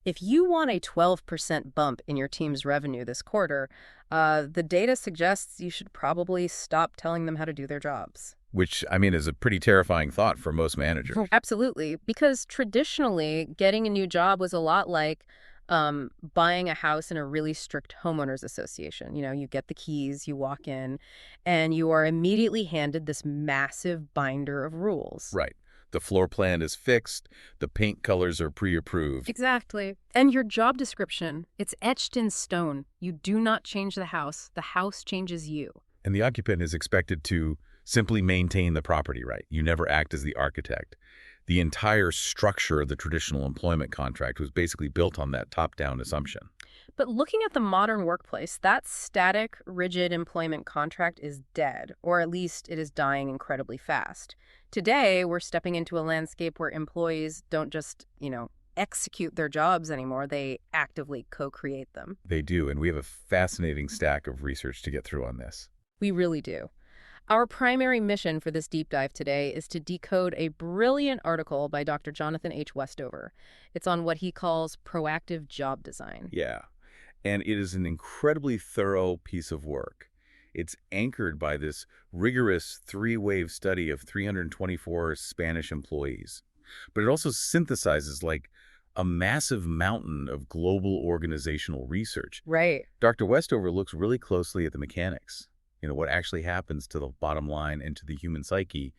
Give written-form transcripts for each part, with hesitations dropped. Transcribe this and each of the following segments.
If you want a 12% bump in your team's revenue this quarter, the data suggests you should probably stop telling them how to do their jobs. Which, I mean, is a pretty terrifying thought for most managers. Absolutely, because traditionally, getting a new job was a lot like buying a house in a really strict homeowners association. You get the keys, you walk in, and you are immediately handed this massive binder of rules. Right. The floor plan is fixed, the paint colors are pre-approved. Exactly. And your job description, it's etched in stone. You do not change the house changes you. And the occupant is expected to simply maintain the property, right? You never act as the architect. The entire structure of the traditional employment contract was basically built on that top-down assumption. But looking at the modern workplace, that static, rigid employment contract is dead, or at least it is dying incredibly fast. Today, we're stepping into a landscape where employees don't just, execute their jobs anymore. They actively co-create them. They do, and we have a fascinating stack of research to get through on this. We really do. Our primary mission for this deep dive today is to decode a brilliant article by Dr. Jonathan H. Westover. It's on what he calls proactive job design. Yeah, and it is an incredibly thorough piece of work. It's anchored by this rigorous three-wave study of 324 Spanish employees. But it also synthesizes like a massive mountain of global organizational research. Right. Dr. Westover looks really closely at the mechanics. What actually happens to the bottom line and to the human psyche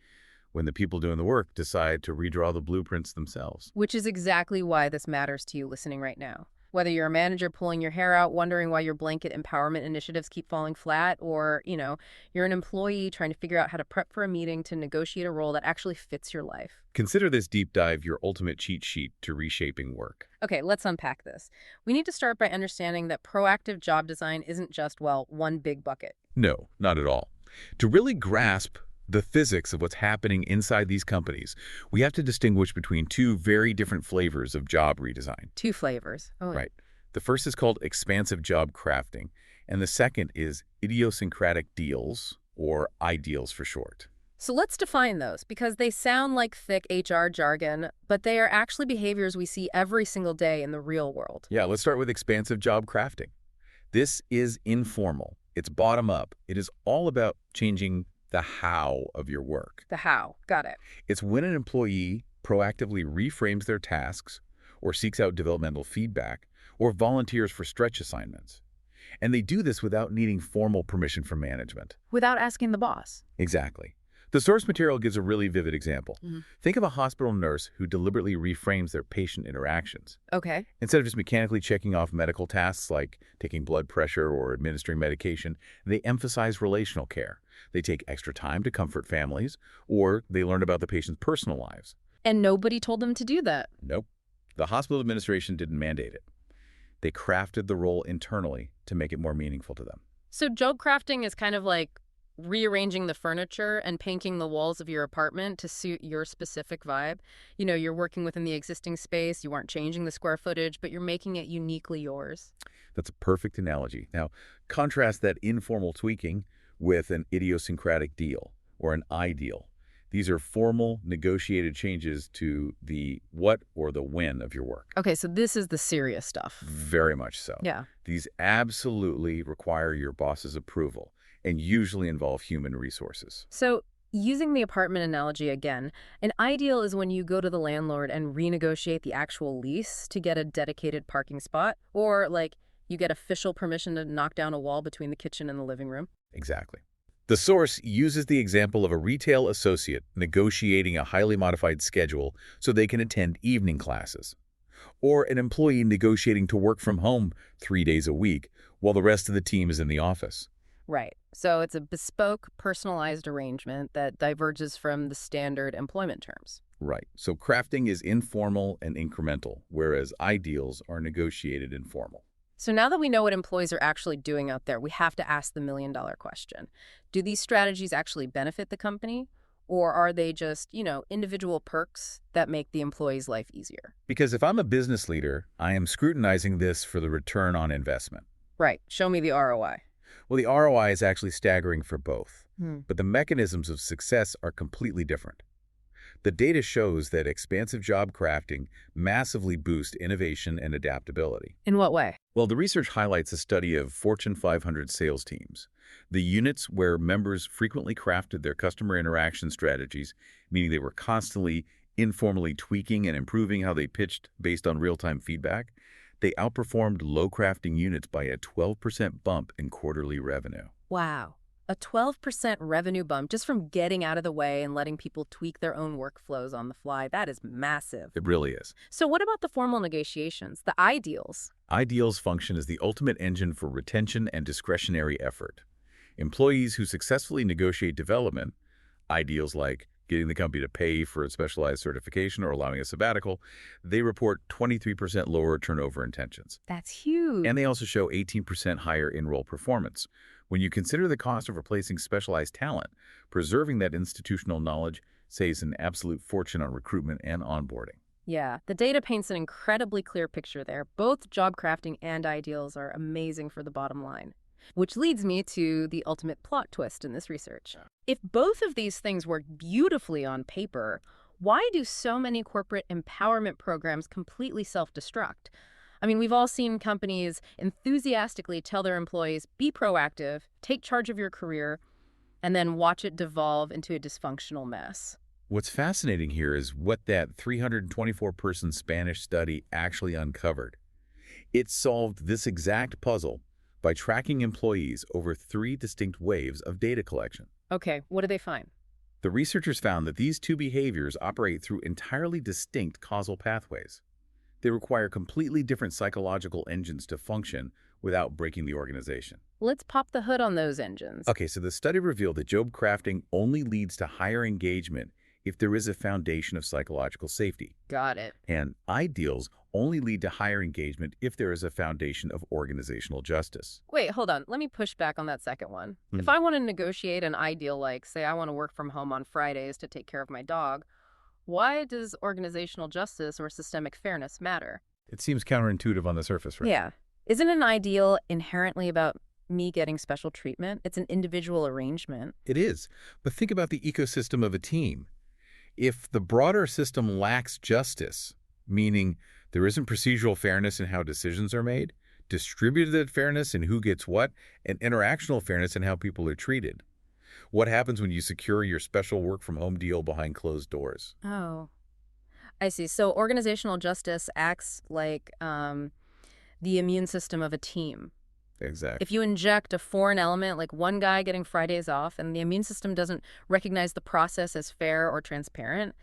when the people doing the work decide to redraw the blueprints themselves. Which is exactly why this matters to you listening right now. Whether you're a manager pulling your hair out, wondering why your blanket empowerment initiatives keep falling flat, or, you're an employee trying to figure out how to prep for a meeting to negotiate a role that actually fits your life. Consider this deep dive your ultimate cheat sheet to reshaping work. Okay, let's unpack this. We need to start by understanding that proactive job design isn't just, one big bucket. No, not at all. To really grasp the physics of what's happening inside these companies, we have to distinguish between two very different flavors of job redesign. Two flavors. Oh, Right. The first is called expansive job crafting, and the second is idiosyncratic deals, or ideals for short. So let's define those, because they sound like thick HR jargon, but they are actually behaviors we see every single day in the real world. Yeah, let's start with expansive job crafting. This is informal. It's bottom up. It is all about changing the how of your work. The how. Got it. It's when an employee proactively reframes their tasks or seeks out developmental feedback or volunteers for stretch assignments. And they do this without needing formal permission from management. Without asking the boss. Exactly. The source material gives a really vivid example. Mm-hmm. Think of a hospital nurse who deliberately reframes their patient interactions. Okay. Instead of just mechanically checking off medical tasks like taking blood pressure or administering medication, they emphasize relational care. They take extra time to comfort families, or they learn about the patient's personal lives. And nobody told them to do that. Nope. The hospital administration didn't mandate it. They crafted the role internally to make it more meaningful to them. So job crafting is kind of like rearranging the furniture and painting the walls of your apartment to suit your specific vibe. You're working within the existing space, you aren't changing the square footage, but you're making it uniquely yours. That's a perfect analogy. Now, contrast that informal tweaking with an idiosyncratic deal or an ideal. These are formal, negotiated changes to the what or the when of your work. Okay, so this is the serious stuff. Very much so. Yeah. These absolutely require your boss's approval and usually involve human resources. So using the apartment analogy again, an ideal is when you go to the landlord and renegotiate the actual lease to get a dedicated parking spot, or you get official permission to knock down a wall between the kitchen and the living room. Exactly. The source uses the example of a retail associate negotiating a highly modified schedule so they can attend evening classes, or an employee negotiating to work from home 3 days a week while the rest of the team is in the office. Right. So it's a bespoke, personalized arrangement that diverges from the standard employment terms. Right. So crafting is informal and incremental, whereas ideals are negotiated and formal. So now that we know what employees are actually doing out there, we have to ask the million-dollar question. Do these strategies actually benefit the company? Or are they just, individual perks that make the employee's life easier? Because if I'm a business leader, I am scrutinizing this for the return on investment. Right. Show me the ROI. Well, the ROI is actually staggering for both, Hmm. but the mechanisms of success are completely different. The data shows that expansive job crafting massively boosts innovation and adaptability. In what way? Well, the research highlights a study of Fortune 500 sales teams, the units where members frequently crafted their customer interaction strategies, meaning they were constantly informally tweaking and improving how they pitched based on real-time feedback. They outperformed low crafting units by a 12% bump in quarterly revenue. Wow. A 12% revenue bump just from getting out of the way and letting people tweak their own workflows on the fly. That is massive. It really is. So what about the formal negotiations, the ideals? Ideals function as the ultimate engine for retention and discretionary effort. Employees who successfully negotiate development, ideals like getting the company to pay for a specialized certification or allowing a sabbatical, they report 23% lower turnover intentions. That's huge. And they also show 18% higher in-role performance. When you consider the cost of replacing specialized talent, preserving that institutional knowledge saves an absolute fortune on recruitment and onboarding. Yeah, the data paints an incredibly clear picture there. Both job crafting and ideals are amazing for the bottom line. Which leads me to the ultimate plot twist in this research. If both of these things work beautifully on paper, why do so many corporate empowerment programs completely self-destruct? I mean, we've all seen companies enthusiastically tell their employees, be proactive, take charge of your career, and then watch it devolve into a dysfunctional mess. What's fascinating here is what that 324-person Spanish study actually uncovered. It solved this exact puzzle by tracking employees over 3 distinct waves of data collection. Okay, what do they find? The researchers found that these two behaviors operate through entirely distinct causal pathways. They require completely different psychological engines to function without breaking the organization. Let's pop the hood on those engines. Okay, so the study revealed that job crafting only leads to higher engagement if there is a foundation of psychological safety. Got it. And ideals only lead to higher engagement if there is a foundation of organizational justice. Wait, hold on. Let me push back on that second one. If I want to negotiate an ideal, like, say I want to work from home on Fridays to take care of my dog, why does organizational justice or systemic fairness matter? It seems counterintuitive on the surface, right? Yeah. Isn't an ideal inherently about me getting special treatment? It's an individual arrangement. It is. But think about the ecosystem of a team. If the broader system lacks justice, meaning there isn't procedural fairness in how decisions are made, distributive fairness in who gets what, and interactional fairness in how people are treated, what happens when you secure your special work-from-home deal behind closed doors? Oh, I see. So organizational justice acts like the immune system of a team. Exactly. If you inject a foreign element, like one guy getting Fridays off, and the immune system doesn't recognize the process as fair or transparent,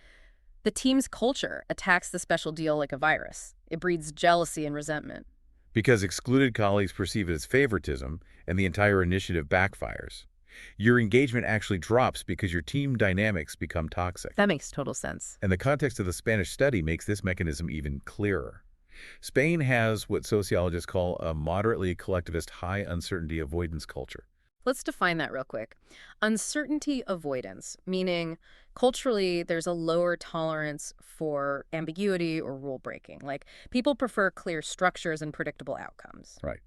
the team's culture attacks the special deal like a virus. It breeds jealousy and resentment. Because excluded colleagues perceive it as favoritism, and the entire initiative backfires. Your engagement actually drops because your team dynamics become toxic. That makes total sense. And the context of the Spanish study makes this mechanism even clearer. Spain has what sociologists call a moderately collectivist high uncertainty avoidance culture. Let's define that real quick. Uncertainty avoidance, meaning culturally there's a lower tolerance for ambiguity or rule breaking. Like people prefer clear structures and predictable outcomes. Right.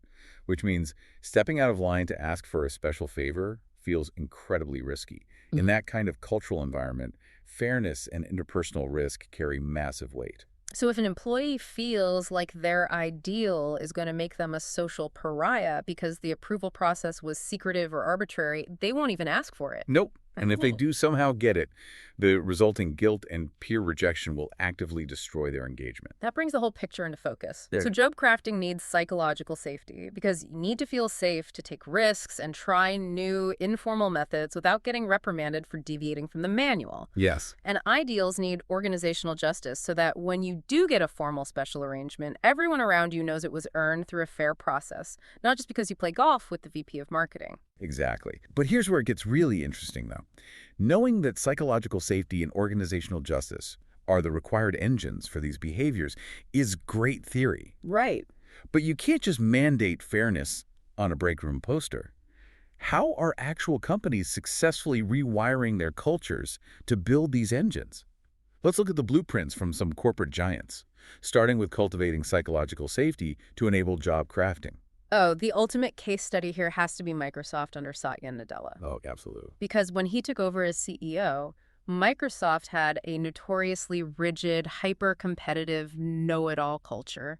Which means stepping out of line to ask for a special favor feels incredibly risky. In that kind of cultural environment, fairness and interpersonal risk carry massive weight. So if an employee feels like their ideal is going to make them a social pariah because the approval process was secretive or arbitrary, they won't even ask for it. Nope. And if they do somehow get it, the resulting guilt and peer rejection will actively destroy their engagement. That brings the whole picture into focus. There. So job crafting needs psychological safety because you need to feel safe to take risks and try new informal methods without getting reprimanded for deviating from the manual. Yes. And ideals need organizational justice so that when you do get a formal special arrangement, everyone around you knows it was earned through a fair process, not just because you play golf with the VP of marketing. Exactly. But here's where it gets really interesting, though. Knowing that psychological safety and organizational justice are the required engines for these behaviors is great theory. Right. But you can't just mandate fairness on a break room poster. How are actual companies successfully rewiring their cultures to build these engines? Let's look at the blueprints from some corporate giants, starting with cultivating psychological safety to enable job crafting. Oh, the ultimate case study here has to be Microsoft under Satya Nadella. Oh, absolutely. Because when he took over as CEO, Microsoft had a notoriously rigid, hyper-competitive, know-it-all culture.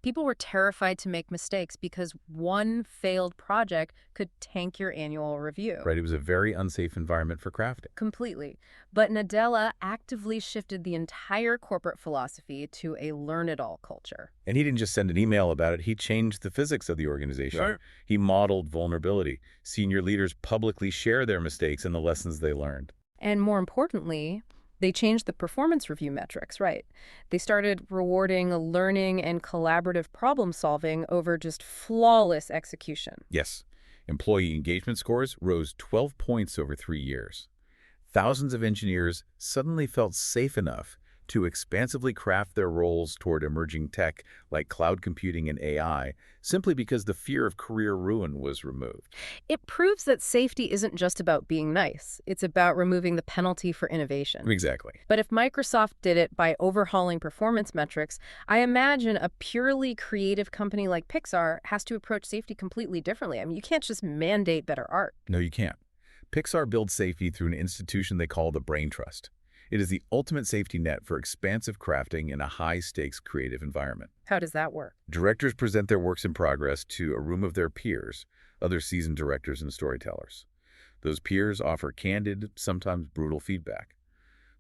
People were terrified to make mistakes because one failed project could tank your annual review. Right? It was a very unsafe environment for crafting. Completely. But Nadella actively shifted the entire corporate philosophy to a learn-it-all culture. And he didn't just send an email about it, he changed the physics of the organization. Right. He modeled vulnerability. Senior leaders publicly share their mistakes and the lessons they learned. And more importantly, they changed the performance review metrics, right? They started rewarding learning and collaborative problem solving over just flawless execution. Yes, employee engagement scores rose 12 points over 3 years. Thousands of engineers suddenly felt safe enough to expansively craft their roles toward emerging tech like cloud computing and AI, simply because the fear of career ruin was removed. It proves that safety isn't just about being nice. It's about removing the penalty for innovation. Exactly. But if Microsoft did it by overhauling performance metrics, I imagine a purely creative company like Pixar has to approach safety completely differently. I mean, you can't just mandate better art. No, you can't. Pixar builds safety through an institution they call the Brain Trust. It is the ultimate safety net for expansive crafting in a high-stakes creative environment. How does that work? Directors present their works in progress to a room of their peers, other seasoned directors and storytellers. Those peers offer candid, sometimes brutal feedback.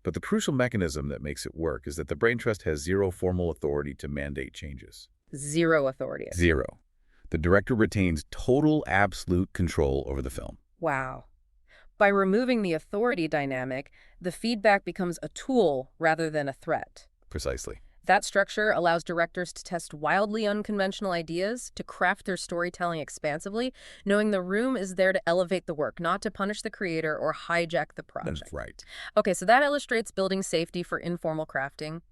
But the crucial mechanism that makes it work is that the Brain Trust has zero formal authority to mandate changes. Zero authority. Zero. The director retains total, absolute control over the film. Wow. By removing the authority dynamic, the feedback becomes a tool rather than a threat. Precisely. That structure allows directors to test wildly unconventional ideas, to craft their storytelling expansively, knowing the room is there to elevate the work, not to punish the creator or hijack the project. That's right. Okay, so that illustrates building safety for informal crafting.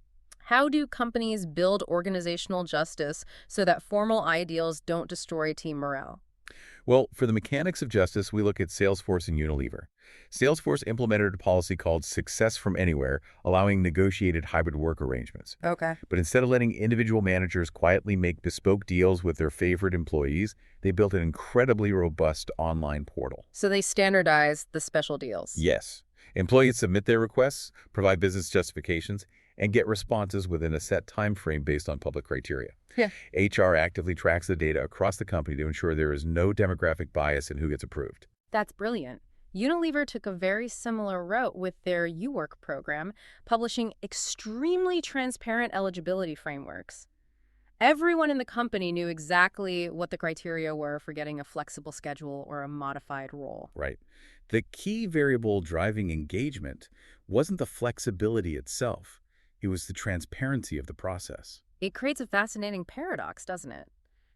How do companies build organizational justice so that formal ideals don't destroy team morale? Well, for the mechanics of justice, we look at Salesforce and Unilever. Salesforce implemented a policy called Success from Anywhere, allowing negotiated hybrid work arrangements. Okay. But instead of letting individual managers quietly make bespoke deals with their favorite employees, they built an incredibly robust online portal. So they standardize the special deals. Yes. Employees submit their requests, provide business justifications, and get responses within a set time frame based on public criteria. Yeah. HR actively tracks the data across the company to ensure there is no demographic bias in who gets approved. That's brilliant. Unilever took a very similar route with their UWork program, publishing extremely transparent eligibility frameworks. Everyone in the company knew exactly what the criteria were for getting a flexible schedule or a modified role. Right. The key variable driving engagement wasn't the flexibility itself. It was the transparency of the process. It creates a fascinating paradox, doesn't it?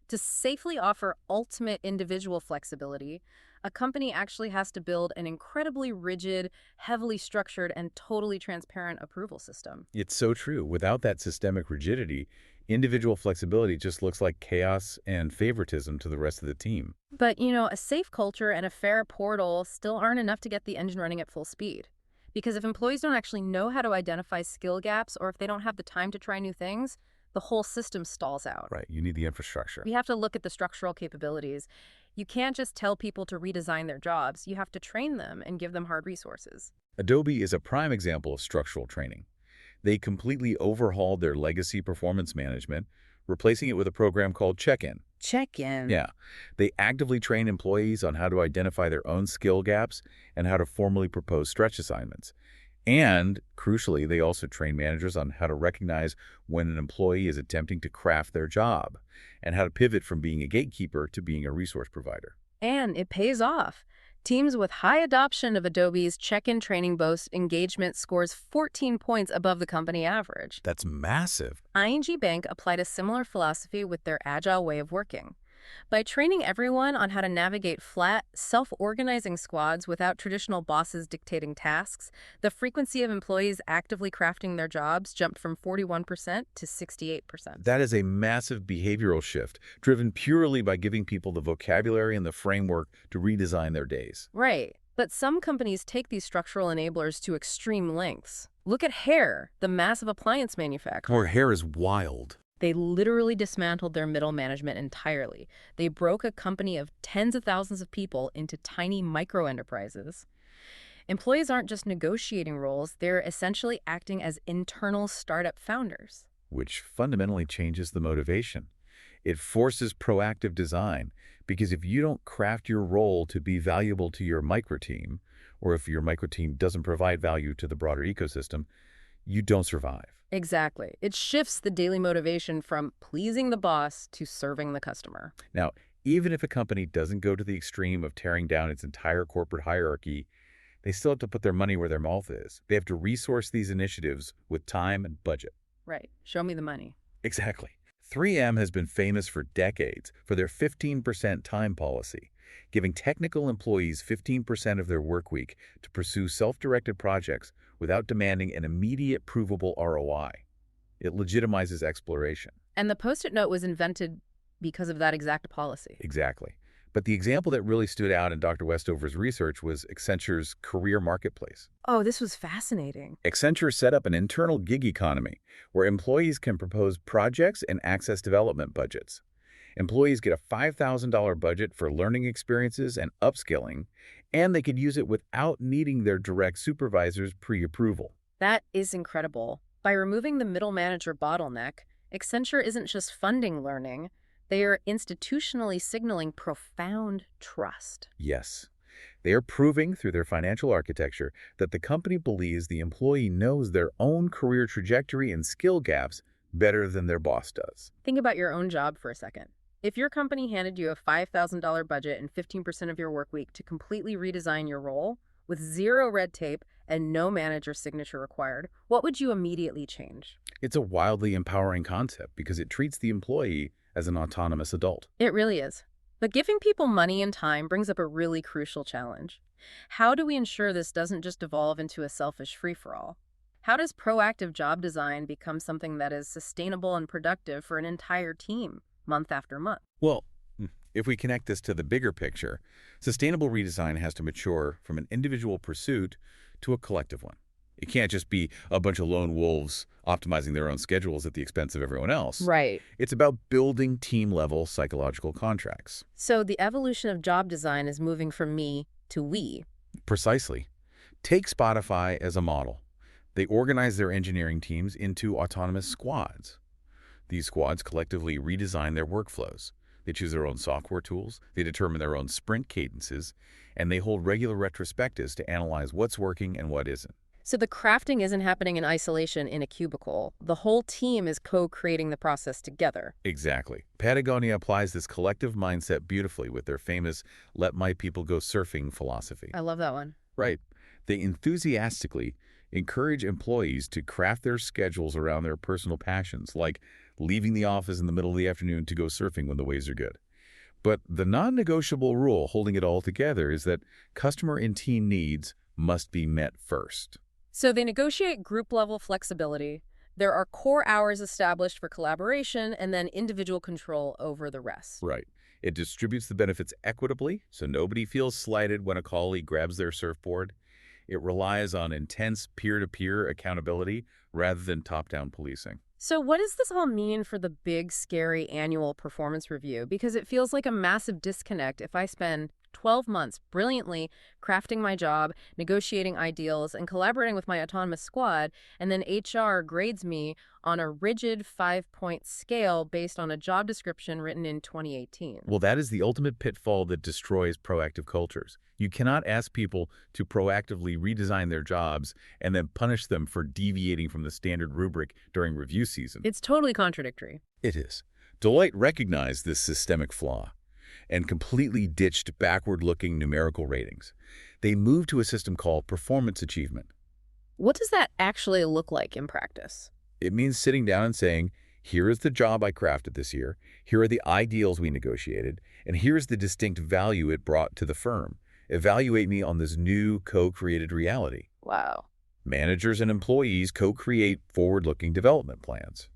To safely offer ultimate individual flexibility, a company actually has to build an incredibly rigid, heavily structured, and totally transparent approval system. It's so true. Without that systemic rigidity, individual flexibility just looks like chaos and favoritism to the rest of the team. But, a safe culture and a fair portal still aren't enough to get the engine running at full speed. Because if employees don't actually know how to identify skill gaps, or if they don't have the time to try new things, the whole system stalls out. Right. You need the infrastructure. We have to look at the structural capabilities. You can't just tell people to redesign their jobs. You have to train them and give them hard resources. Adobe is a prime example of structural training. They completely overhauled their legacy performance management, replacing it with a program called Check-in. Check-in. Yeah. They actively train employees on how to identify their own skill gaps and how to formally propose stretch assignments. And, crucially, they also train managers on how to recognize when an employee is attempting to craft their job and how to pivot from being a gatekeeper to being a resource provider. And it pays off. Teams with high adoption of Adobe's check-in training boast engagement scores 14 points above the company average. That's massive. ING Bank applied a similar philosophy with their agile way of working. By training everyone on how to navigate flat, self-organizing squads without traditional bosses dictating tasks, the frequency of employees actively crafting their jobs jumped from 41% to 68%. That is a massive behavioral shift, driven purely by giving people the vocabulary and the framework to redesign their days. Right. But some companies take these structural enablers to extreme lengths. Look at Hair, the massive appliance manufacturer. Or hair is wild. They literally dismantled their middle management entirely. They broke a company of tens of thousands of people into tiny micro-enterprises. Employees aren't just negotiating roles, they're essentially acting as internal startup founders. which fundamentally changes the motivation. It forces proactive design because if you don't craft your role to be valuable to your micro team, or if your micro team doesn't provide value to the broader ecosystem, you don't survive. Exactly. It shifts the daily motivation from pleasing the boss to serving the customer. Now, even if a company doesn't go to the extreme of tearing down its entire corporate hierarchy, they still have to put their money where their mouth is. They have to resource these initiatives with time and budget. Right. Show me the money. Exactly. 3M has been famous for decades for their 15% time policy, giving technical employees 15% of their work week to pursue self-directed projects without demanding an immediate provable ROI. It legitimizes exploration. And the Post-it note was invented because of that exact policy. Exactly. But the example that really stood out in Dr. Westover's research was Accenture's career marketplace. Oh, this was fascinating. Accenture set up an internal gig economy where employees can propose projects and access development budgets. Employees get a $5,000 budget for learning experiences and upskilling, and they could use it without needing their direct supervisor's pre-approval. That is incredible. By removing the middle manager bottleneck, Accenture isn't just funding learning, they are institutionally signaling profound trust. Yes, they are proving through their financial architecture that the company believes the employee knows their own career trajectory and skill gaps better than their boss does. Think about your own job for a second. If your company handed you a $5,000 budget and 15% of your work week to completely redesign your role, with zero red tape and no manager signature required, what would you immediately change? It's a wildly empowering concept because it treats the employee as an autonomous adult. It really is. But giving people money and time brings up a really crucial challenge. How do we ensure this doesn't just evolve into a selfish free-for-all? How does proactive job design become something that is sustainable and productive for an entire team, month after month? Well, if we connect this to the bigger picture, sustainable redesign has to mature from an individual pursuit to a collective one. It can't just be a bunch of lone wolves optimizing their own schedules at the expense of everyone else. Right. It's about building team-level psychological contracts. So the evolution of job design is moving from me to we. Precisely. Take Spotify as a model. They organize their engineering teams into autonomous squads. These squads collectively redesign their workflows. They choose their own software tools, they determine their own sprint cadences, and they hold regular retrospectives to analyze what's working and what isn't. So the crafting isn't happening in isolation in a cubicle. The whole team is co-creating the process together. Exactly. Patagonia applies this collective mindset beautifully with their famous "let my people go surfing" philosophy. I love that one. Right. They enthusiastically encourage employees to craft their schedules around their personal passions, like leaving the office in the middle of the afternoon to go surfing when the waves are good. But the non-negotiable rule holding it all together is that customer and team needs must be met first. So they negotiate group-level flexibility. There are core hours established for collaboration and then individual control over the rest. Right. It distributes the benefits equitably, so nobody feels slighted when a colleague grabs their surfboard. It relies on intense peer-to-peer accountability rather than top-down policing. So what does this all mean for the big, scary annual performance review? Because it feels like a massive disconnect if I spend 12 months brilliantly crafting my job, negotiating ideals, and collaborating with my autonomous squad, and then HR grades me on a rigid 5-point scale based on a job description written in 2018. Well, that is the ultimate pitfall that destroys proactive cultures. You cannot ask people to proactively redesign their jobs and then punish them for deviating from the standard rubric during review season. It's totally contradictory. It is. Deloitte recognized this systemic flaw and completely ditched backward-looking numerical ratings. They moved to a system called performance achievement. What does that actually look like in practice? It means sitting down and saying, here is the job I crafted this year, here are the ideals we negotiated, and here's the distinct value it brought to the firm. Evaluate me on this new co-created reality. Wow. Managers and employees co-create forward-looking development plans.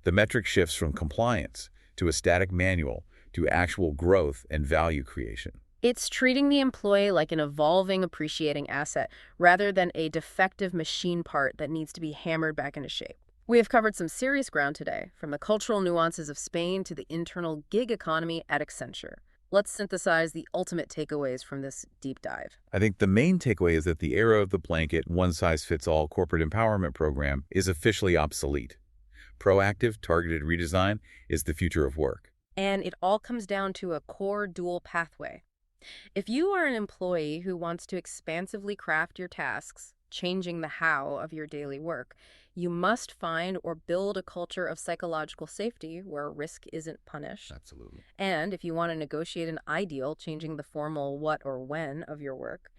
The metric shifts from compliance to a static manual to actual growth and value creation. It's treating the employee like an evolving, appreciating asset rather than a defective machine part that needs to be hammered back into shape. We have covered some serious ground today, from the cultural nuances of Spain to the internal gig economy at Accenture. Let's synthesize the ultimate takeaways from this deep dive. I think the main takeaway is that the era of the blanket, one-size-fits-all corporate empowerment program is officially obsolete. Proactive, targeted redesign is the future of work. And it all comes down to a core dual pathway. If you are an employee who wants to expansively craft your tasks, changing the how of your daily work, you must find or build a culture of psychological safety where risk isn't punished. Absolutely. And if you want to negotiate an ideal, changing the formal what or when of your work,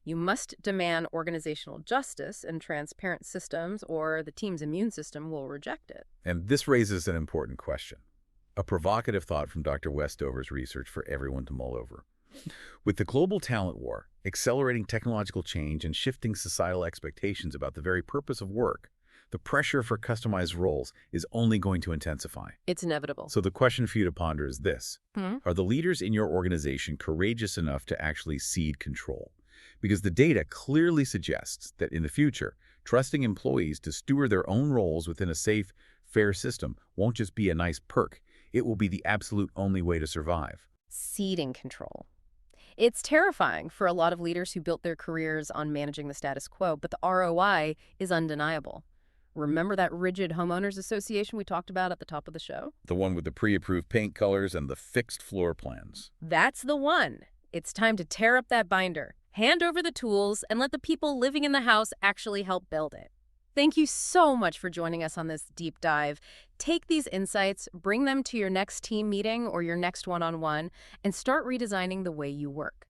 you must demand organizational justice and transparent systems, or the team's immune system will reject it. And this raises an important question. A provocative thought from Dr. Westover's research for everyone to mull over. With the global talent war, accelerating technological change and shifting societal expectations about the very purpose of work, the pressure for customized roles is only going to intensify. It's inevitable. So the question for you to ponder is this. Hmm? Are the leaders in your organization courageous enough to actually cede control? Because the data clearly suggests that in the future, trusting employees to steward their own roles within a safe, fair system won't just be a nice perk. It will be the absolute only way to survive. Ceding control. It's terrifying for a lot of leaders who built their careers on managing the status quo, but the ROI is undeniable. Remember that rigid homeowners association we talked about at the top of the show? The one with the pre-approved paint colors and the fixed floor plans. That's the one. It's time to tear up that binder, hand over the tools, and let the people living in the house actually help build it. Thank you so much for joining us on this deep dive. Take these insights, bring them to your next team meeting or your next one-on-one, and start redesigning the way you work.